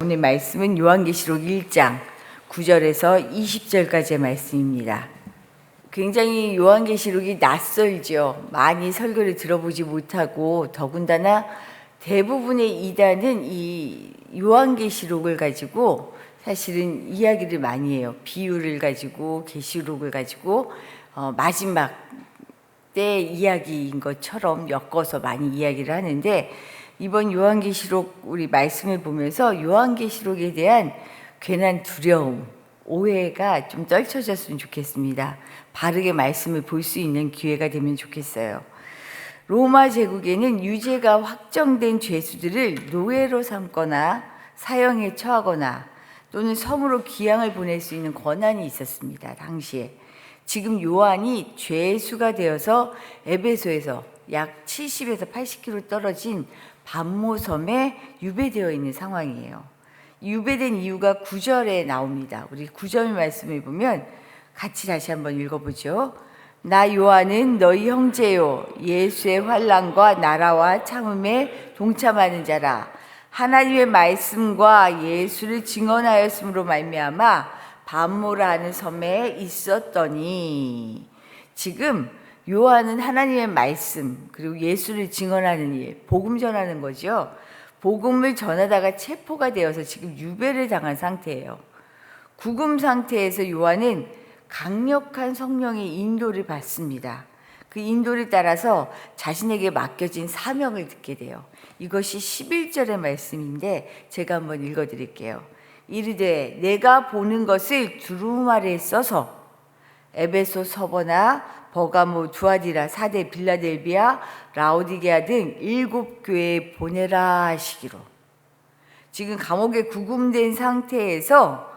오늘 말씀은 요한계시록 1장 9절에서 20절까지의 말씀입니다. 굉장히 요한계시록이 낯설죠. 많이 설교를 들어보지 못하고 더군다나 대부분의 이단은 이 요한계시록을 가지고 사실은 이야기를 많이 해요. 비유를 가지고 계시록을 가지고 마지막 때 이야기인 것처럼 엮어서 많이 이야기를 하는데, 이번 요한계시록 우리 말씀을 보면서 요한계시록에 대한 괜한 두려움, 오해가 좀 떨쳐졌으면 좋겠습니다. 바르게 말씀을 볼 수 있는 기회가 되면 좋겠어요. 로마 제국에는 유죄가 확정된 죄수들을 노예로 삼거나 사형에 처하거나 또는 섬으로 귀양을 보낼 수 있는 권한이 있었습니다. 당시에. 지금 요한이 죄수가 되어서 에베소에서 약 70에서 80km 떨어진 반모섬에 유배되어 있는 상황이에요. 유배된 이유가 9절에 나옵니다. 우리 9절 말씀을 보면 같이 다시 한번 읽어보죠. 나 요한은 너희 형제요 예수의 환난과 나라와 참음에 동참하는 자라. 하나님의 말씀과 예수를 증언하였으므로 말미암아 반모라 하는 섬에 있었더니, 지금 요한은 하나님의 말씀 그리고 예수를 증언하는 일, 복음 전하는 거죠. 복음을 전하다가 체포가 되어서 지금 유배를 당한 상태예요. 구금 상태에서 요한은 강력한 성령의 인도를 받습니다. 그 인도를 따라서 자신에게 맡겨진 사명을 듣게 돼요. 이것이 11절의 말씀인데 제가 한번 읽어드릴게요. 이르되 내가 보는 것을 두루마리에 써서 에베소, 서버나, 버가모, 두아디라, 사데, 빌라델비아, 라오디게아 등 7교회에 보내라 하시기로. 지금 감옥에 구금된 상태에서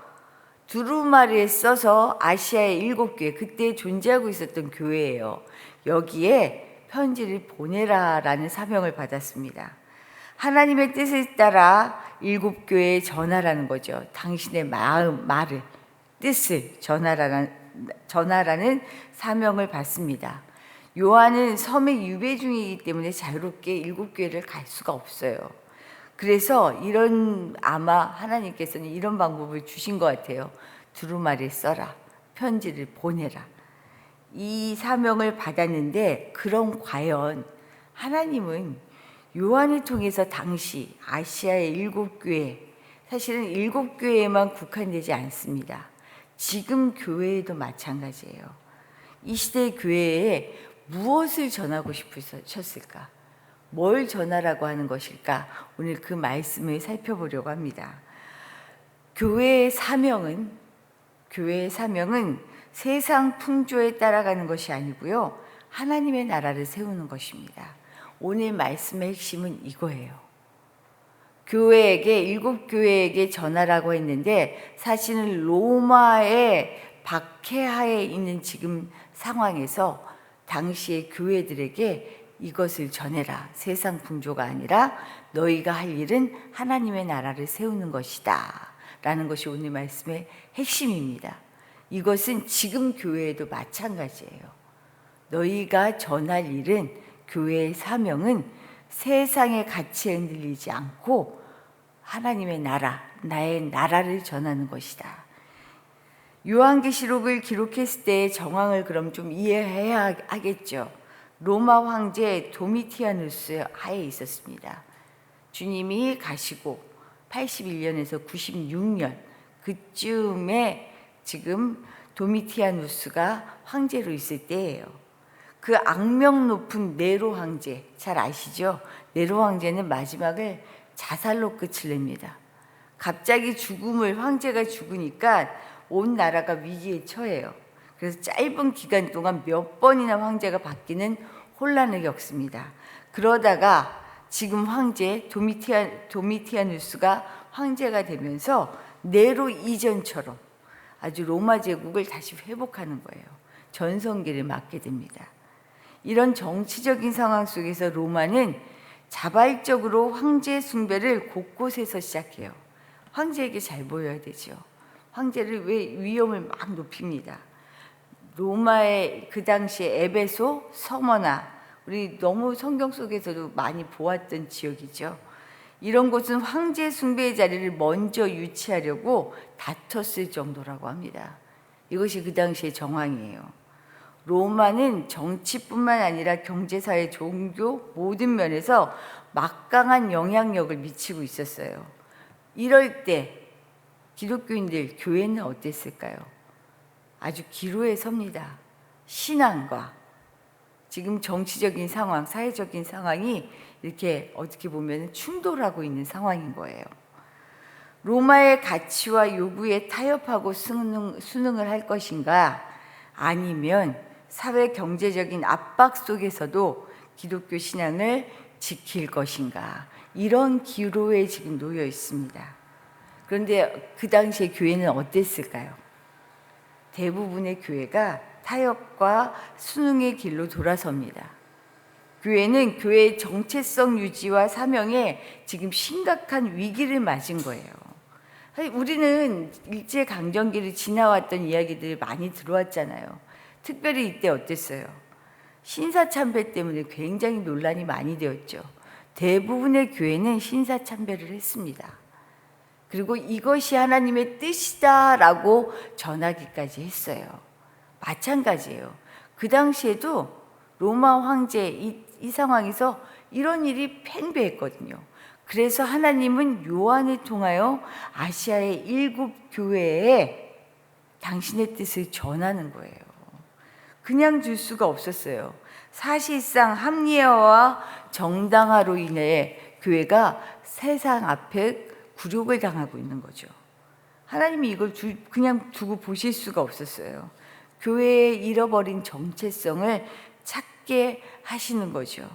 두루마리에 써서 아시아의 7교회, 그때 존재하고 있었던 교회예요. 여기에 편지를 보내라라는 사명을 받았습니다. 하나님의 뜻을 따라 7교회에 전하라는 거죠. 당신의 마음, 말을, 뜻을 전하라는 사명을 받습니다. 요한은 섬에 유배 중이기 때문에 자유롭게 7교회를 갈 수가 없어요. 그래서 아마 하나님께서는 이런 방법을 주신 것 같아요. 두루마리 써라, 편지를 보내라. 이 사명을 받았는데, 그럼 과연 하나님은 요한을 통해서 당시 아시아의 7교회, 사실은 7교회에만 국한되지 않습니다. 지금 교회에도 마찬가지예요. 이 시대의 교회에 무엇을 전하고 싶으셨을까? 뭘 전하라고 하는 것일까? 오늘 그 말씀을 살펴보려고 합니다. 교회의 사명은 세상 풍조에 따라가는 것이 아니고요, 하나님의 나라를 세우는 것입니다. 오늘 말씀의 핵심은 이거예요. 교회에게, 7교회에게 전하라고 했는데, 사실은 로마의 박해하에 있는 지금 상황에서 당시의 교회들에게 이것을 전해라. 세상 풍조가 아니라 너희가 할 일은 하나님의 나라를 세우는 것이다 라는 것이 오늘 말씀의 핵심입니다. 이것은 지금 교회에도 마찬가지예요. 너희가 전할 일은, 교회의 사명은 세상의 가치에 흔들리지 않고 하나님의 나라, 나의 나라를 전하는 것이다. 요한계시록을 기록했을 때의 정황을 그럼 좀 이해해야 하겠죠. 로마 황제 도미티아누스 하에 있었습니다. 주님이 가시고 81년에서 96년 그쯤에 지금 도미티아누스가 황제로 있을 때예요. 그 악명 높은 네로 황제, 잘 아시죠? 네로 황제는 마지막을 자살로 끝을 냅니다. 갑자기 황제가 죽으니까 온 나라가 위기에 처해요. 그래서 짧은 기간 동안 몇 번이나 황제가 바뀌는 혼란을 겪습니다. 그러다가 지금 황제 도미티아누스가 황제가 되면서 네로 이전처럼 아주 로마 제국을 다시 회복하는 거예요. 전성기를 맞게 됩니다. 이런 정치적인 상황 속에서 로마는 자발적으로 황제 숭배를 곳곳에서 시작해요. 황제에게 잘 보여야 되죠. 황제를 위험을 막 높입니다. 로마의 그 당시에 에베소, 서머나, 우리 너무 성경 속에서도 많이 보았던 지역이죠. 이런 곳은 황제 숭배의 자리를 먼저 유치하려고 다퉜을 정도라고 합니다. 이것이 그 당시의 정황이에요. 로마는 정치뿐만 아니라 경제, 사회, 종교 모든 면에서 막강한 영향력을 미치고 있었어요. 이럴 때 기독교인들, 교회는 어땠을까요? 아주 기로에 섭니다. 신앙과 지금 정치적인 상황, 사회적인 상황이 이렇게 어떻게 보면 충돌하고 있는 상황인 거예요. 로마의 가치와 요구에 타협하고 순응을 할 것인가, 아니면 사회 경제적인 압박 속에서도 기독교 신앙을 지킬 것인가, 이런 기로에 지금 놓여 있습니다. 그런데 그 당시에 교회는 어땠을까요? 대부분의 교회가 타협과 순응의 길로 돌아섭니다. 교회는 교회의 정체성 유지와 사명에 지금 심각한 위기를 맞은 거예요. 우리는 일제강점기를 지나왔던 이야기들 많이 들어왔잖아요. 특별히 이때 어땠어요? 신사참배 때문에 굉장히 논란이 많이 되었죠. 대부분의 교회는 신사참배를 했습니다. 그리고 이것이 하나님의 뜻이다라고 전하기까지 했어요. 마찬가지예요. 그 당시에도 로마 황제 이 상황에서 이런 일이 팽배했거든요. 그래서 하나님은 요한을 통하여 아시아의 7 교회에 당신의 뜻을 전하는 거예요. 그냥 줄 수가 없었어요. 사실상 합리화와 정당화로 인해 교회가 세상 앞에 굴욕을 당하고 있는 거죠. 하나님이 이걸 그냥 두고 보실 수가 없었어요. 교회의 잃어버린 정체성을 찾게 하시는 거죠.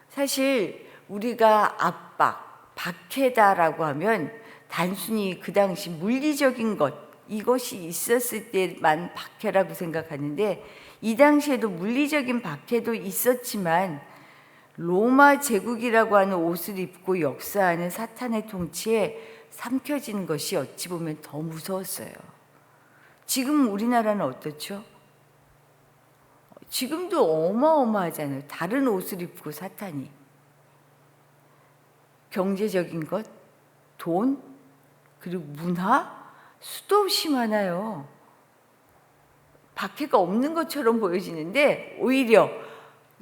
사실 우리가 압박, 박해다라고 하면 단순히 그 당시 물리적인 것, 이것이 있었을 때만 박해라고 생각하는데, 이 당시에도 물리적인 박해도 있었지만 로마 제국이라고 하는 옷을 입고 역사하는 사탄의 통치에 삼켜지는 것이 어찌 보면 더 무서웠어요. 지금 우리나라는 어떻죠? 지금도 어마어마하잖아요. 다른 옷을 입고 사탄이. 경제적인 것, 돈, 그리고 문화, 수도 없이 많아요. 박해가 없는 것처럼 보여지는데 오히려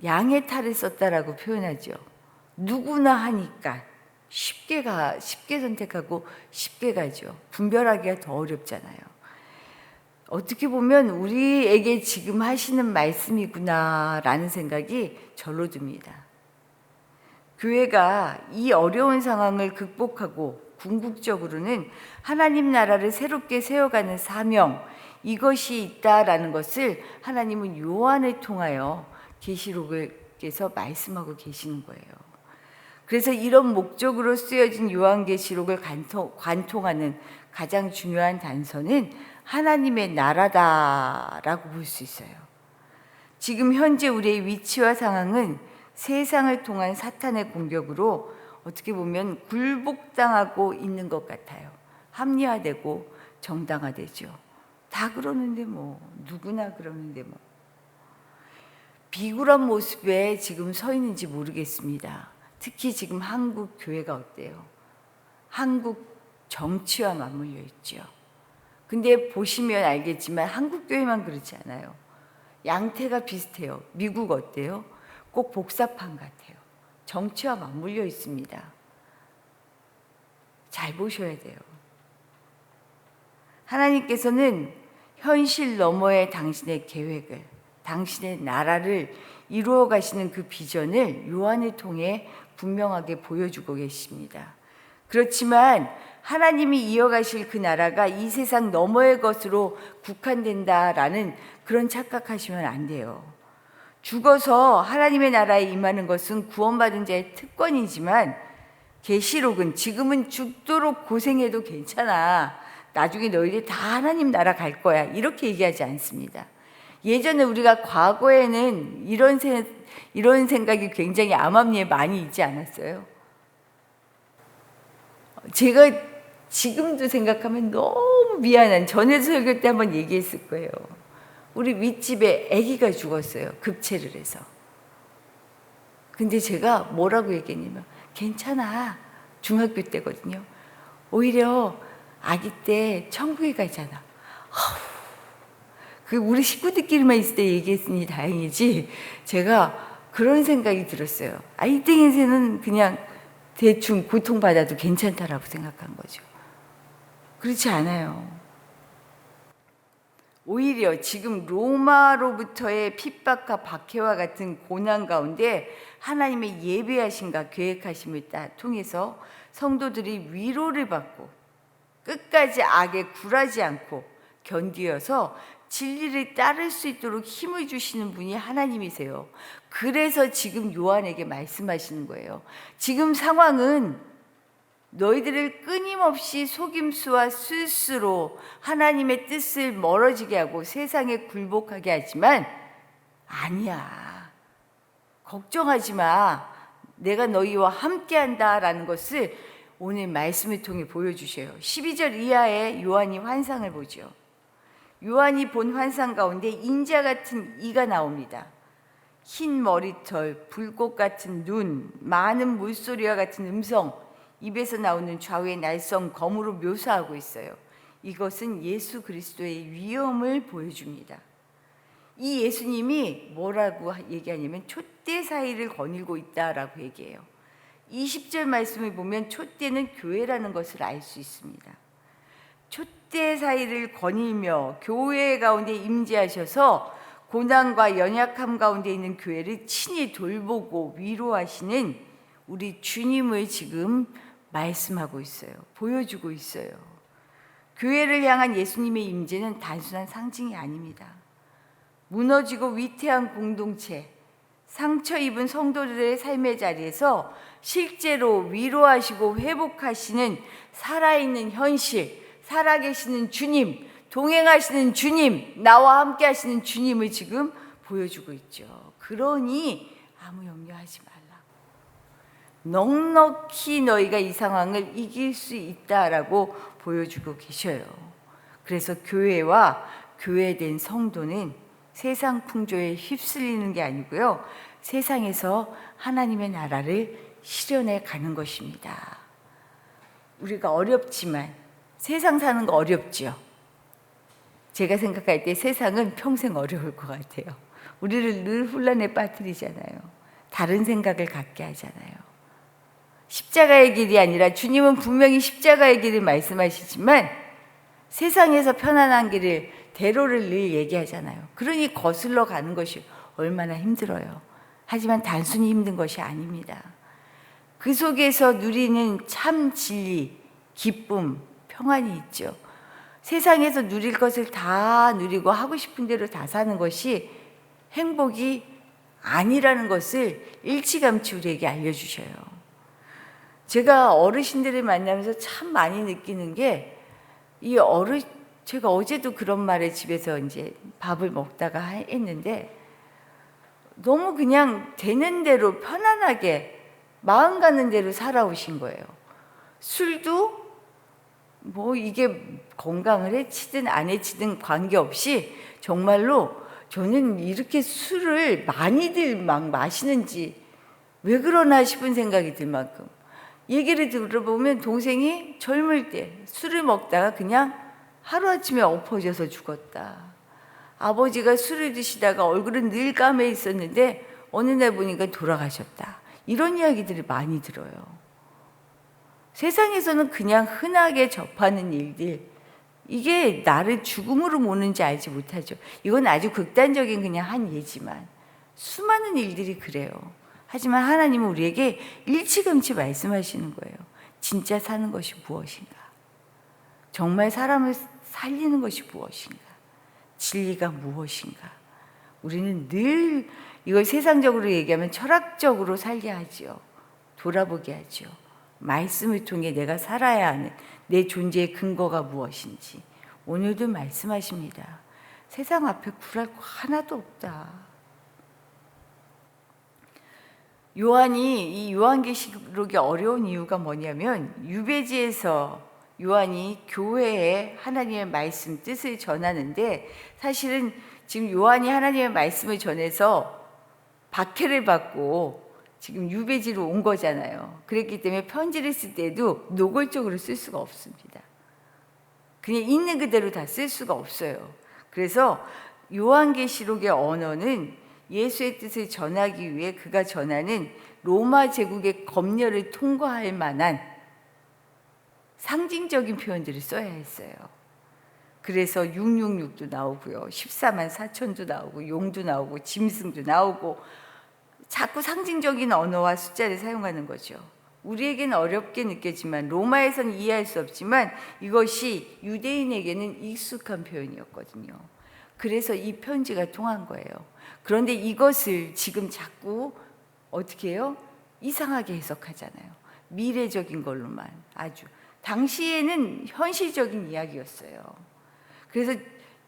양의 탈을 썼다라고 표현하죠. 누구나 하니까 쉽게 선택하고 쉽게 가죠. 분별하기가 더 어렵잖아요. 어떻게 보면 우리에게 지금 하시는 말씀이구나라는 생각이 절로 듭니다. 교회가 이 어려운 상황을 극복하고 궁극적으로는 하나님 나라를 새롭게 세워가는 사명, 이것이 있다라는 것을 하나님은 요한을 통하여 계시록에서 말씀하고 계시는 거예요. 그래서 이런 목적으로 쓰여진 요한계시록을 관통하는 가장 중요한 단서는 하나님의 나라다라고 볼 수 있어요. 지금 현재 우리의 위치와 상황은 세상을 통한 사탄의 공격으로 어떻게 보면 굴복당하고 있는 것 같아요. 합리화되고 정당화되죠. 다 그러는데 뭐, 누구나 그러는데 뭐. 비굴한 모습에 지금 서 있는지 모르겠습니다. 특히 지금 한국 교회가 어때요? 한국 정치와 맞물려 있죠. 근데 보시면 알겠지만 한국 교회만 그렇지 않아요. 양태가 비슷해요. 미국 어때요? 꼭 복사판 같아요. 정치와 맞물려 있습니다. 잘 보셔야 돼요. 하나님께서는 현실 너머의 당신의 계획을, 당신의 나라를 이루어 가시는 그 비전을 요한을 통해 분명하게 보여주고 계십니다. 그렇지만 하나님이 이어가실 그 나라가 이 세상 너머의 것으로 국한된다라는 그런 착각하시면 안 돼요. 죽어서 하나님의 나라에 임하는 것은 구원받은 자의 특권이지만 계시록은 지금은 죽도록 고생해도 괜찮아. 나중에 너희들이 다 하나님 나라 갈 거야. 이렇게 얘기하지 않습니다. 예전에 우리가 과거에는 이런 생각이 굉장히 암암리에 많이 있지 않았어요? 제가 지금도 생각하면 너무 미안한, 전에 설교 때 한번 얘기했을 거예요. 우리 윗집에 아기가 죽었어요. 급체를 해서. 근데 제가 뭐라고 얘기했냐면 괜찮아. 중학교 때거든요. 오히려 아기 때 천국에 가잖아. 그 우리 식구들끼리만 있을 때 얘기했으니 다행이지, 제가 그런 생각이 들었어요. 이때 인생은 그냥 대충 고통받아도 괜찮다라고 생각한 거죠. 그렇지 않아요. 오히려 지금 로마로부터의 핍박과 박해와 같은 고난 가운데 하나님의 예비하심과 계획하심을 통해서 성도들이 위로를 받고 끝까지 악에 굴하지 않고 견디어서 진리를 따를 수 있도록 힘을 주시는 분이 하나님이세요. 그래서 지금 요한에게 말씀하시는 거예요. 지금 상황은 너희들을 끊임없이 속임수와 술수로 하나님의 뜻을 멀어지게 하고 세상에 굴복하게 하지만, 아니야, 걱정하지 마, 내가 너희와 함께한다라는 것을 오늘 말씀을 통해 보여주셔요. 12절 이하에 요한이 환상을 보죠. 요한이 본 환상 가운데 인자 같은 이가 나옵니다. 흰 머리털, 불꽃 같은 눈, 많은 물소리와 같은 음성, 입에서 나오는 좌우의 날성 검으로 묘사하고 있어요. 이것은 예수 그리스도의 위엄을 보여줍니다. 이 예수님이 뭐라고 얘기하냐면 촛대 사이를 거닐고 있다라고 얘기해요. 20절 말씀을 보면 촛대는 교회라는 것을 알 수 있습니다. 촛대 사이를 거닐며 교회 가운데 임재하셔서 고난과 연약함 가운데 있는 교회를 친히 돌보고 위로하시는 우리 주님을 지금 말씀하고 있어요. 보여주고 있어요. 교회를 향한 예수님의 임재는 단순한 상징이 아닙니다. 무너지고 위태한 공동체, 상처 입은 성도들의 삶의 자리에서 실제로 위로하시고 회복하시는 살아있는 현실, 살아계시는 주님, 동행하시는 주님, 나와 함께 하시는 주님을 지금 보여주고 있죠. 그러니 아무 염려하지 말라. 넉넉히 너희가 이 상황을 이길 수 있다라고 보여주고 계셔요. 그래서 교회와 교회된 성도는 세상 풍조에 휩쓸리는 게 아니고요, 세상에서 하나님의 나라를 실현해 가는 것입니다. 우리가 어렵지만 세상 사는 거 어렵죠. 제가 생각할 때 세상은 평생 어려울 것 같아요. 우리를 늘 혼란에 빠뜨리잖아요. 다른 생각을 갖게 하잖아요. 십자가의 길이 아니라, 주님은 분명히 십자가의 길을 말씀하시지만 세상에서 편안한 길을, 대로를 늘 얘기하잖아요. 그러니 거슬러 가는 것이 얼마나 힘들어요. 하지만 단순히 힘든 것이 아닙니다. 그 속에서 누리는 참 진리, 기쁨, 평안이 있죠. 세상에서 누릴 것을 다 누리고 하고 싶은 대로 다 사는 것이 행복이 아니라는 것을 일찌감치 우리에게 알려주셔요. 제가 어르신들을 만나면서 참 많이 느끼는 게, 제가 어제도 그런 말을 집에서 이제 밥을 먹다가 했는데, 너무 그냥 되는 대로 편안하게 마음 가는 대로 살아오신 거예요. 술도 뭐 이게 건강을 해치든 안 해치든 관계없이 정말로 저는 이렇게 술을 많이들 막 마시는지 왜 그러나 싶은 생각이 들 만큼, 얘기를 들어보면 동생이 젊을 때 술을 먹다가 그냥 하루아침에 엎어져서 죽었다. 아버지가 술을 드시다가 얼굴은 늘 까매 있었는데 어느 날 보니까 돌아가셨다. 이런 이야기들을 많이 들어요. 세상에서는 그냥 흔하게 접하는 일들, 이게 나를 죽음으로 모는지 알지 못하죠. 이건 아주 극단적인 그냥 한 예지만 수많은 일들이 그래요. 하지만 하나님은 우리에게 일찌감치 말씀하시는 거예요. 진짜 사는 것이 무엇인가? 정말 사람을 살리는 것이 무엇인가? 진리가 무엇인가? 우리는 늘 이걸 세상적으로 얘기하면 철학적으로 살게 하지요. 돌아보게 하죠. 말씀을 통해 내가 살아야 하는 내 존재의 근거가 무엇인지 오늘도 말씀하십니다. 세상 앞에 굴할 거 하나도 없다. 요한이 이 요한계시록이 어려운 이유가 뭐냐면, 유배지에서 요한이 교회에 하나님의 말씀 뜻을 전하는데, 사실은 지금 요한이 하나님의 말씀을 전해서 박해를 받고 지금 유배지로 온 거잖아요. 그랬기 때문에 편지를 쓸 때도 노골적으로 쓸 수가 없습니다. 그냥 있는 그대로 다 쓸 수가 없어요. 그래서 요한계시록의 언어는 예수의 뜻을 전하기 위해 그가 전하는 로마 제국의 검열을 통과할 만한 상징적인 표현들을 써야 했어요. 그래서 666도 나오고요, 14만 4천도 나오고, 용도 나오고, 짐승도 나오고, 자꾸 상징적인 언어와 숫자를 사용하는 거죠. 우리에게는 어렵게 느껴지만 로마에서는 이해할 수 없지만 이것이 유대인에게는 익숙한 표현이었거든요. 그래서 이 편지가 통한 거예요. 그런데 이것을 지금 자꾸 어떻게 해요? 이상하게 해석하잖아요. 미래적인 걸로만. 아주 당시에는 현실적인 이야기였어요. 그래서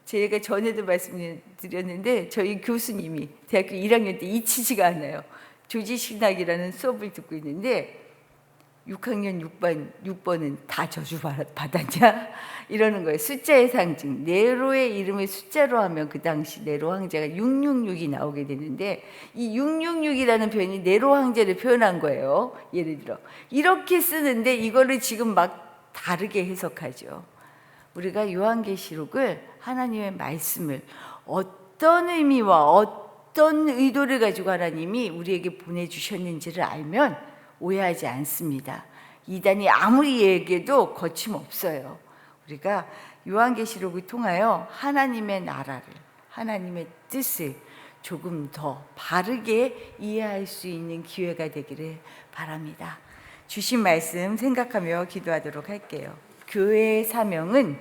제가 전에도 말씀드렸는데 저희 교수님이 대학교 1학년 때 잊히지가 않아요. 조지신학이라는 수업을 듣고 있는데 6학년 6번은 다 저주 받았냐? 이러는 거예요. 숫자의 상징. 네로의 이름을 숫자로 하면 그 당시 네로 황제가 666이 나오게 되는데 이 666이라는 표현이 네로 황제를 표현한 거예요. 예를 들어 이렇게 쓰는데 이거를 지금 막 다르게 해석하죠. 우리가 요한계시록을 하나님의 말씀을 어떤 의미와 어떤 의도를 가지고 하나님이 우리에게 보내주셨는지를 알면 오해하지 않습니다. 이단이 아무리 얘기해도 거침없어요. 우리가 요한계시록을 통하여 하나님의 나라를, 하나님의 뜻을 조금 더 바르게 이해할 수 있는 기회가 되기를 바랍니다. 주신 말씀 생각하며 기도하도록 할게요. 교회의 사명은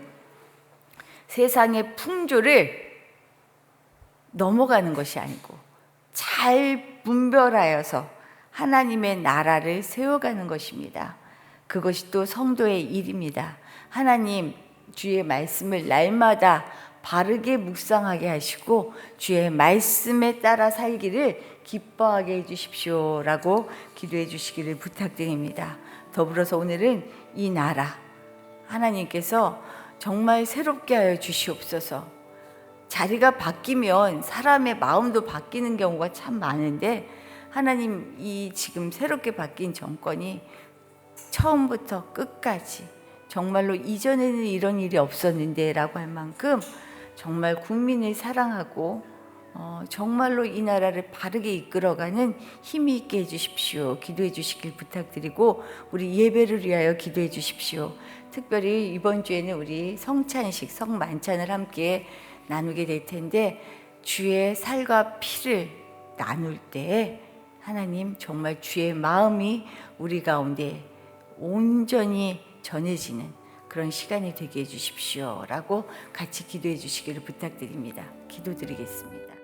세상의 풍조를 넘어가는 것이 아니고 잘 분별하여서 하나님의 나라를 세워가는 것입니다. 그것이 또 성도의 일입니다. 하나님, 주의 말씀을 날마다 바르게 묵상하게 하시고 주의 말씀에 따라 살기를 기뻐하게 해주십시오라고 기도해 주시기를 부탁드립니다. 더불어서 오늘은 이 나라 하나님께서 정말 새롭게 하여 주시옵소서. 자리가 바뀌면 사람의 마음도 바뀌는 경우가 참 많은데 하나님, 이 지금 새롭게 바뀐 정권이 처음부터 끝까지 정말로 이전에는 이런 일이 없었는데 라고 할 만큼 정말 국민을 사랑하고 정말로 이 나라를 바르게 이끌어가는 힘이 있게 해주십시오. 기도해 주시길 부탁드리고 우리 예배를 위하여 기도해 주십시오. 특별히 이번 주에는 우리 성찬식, 성만찬을 함께 나누게 될 텐데 주의 살과 피를 나눌 때 하나님 정말 주의 마음이 우리 가운데 온전히 전해지는 그런 시간이 되게 해주십시오 라고 같이 기도해 주시기를 부탁드립니다. 기도드리겠습니다.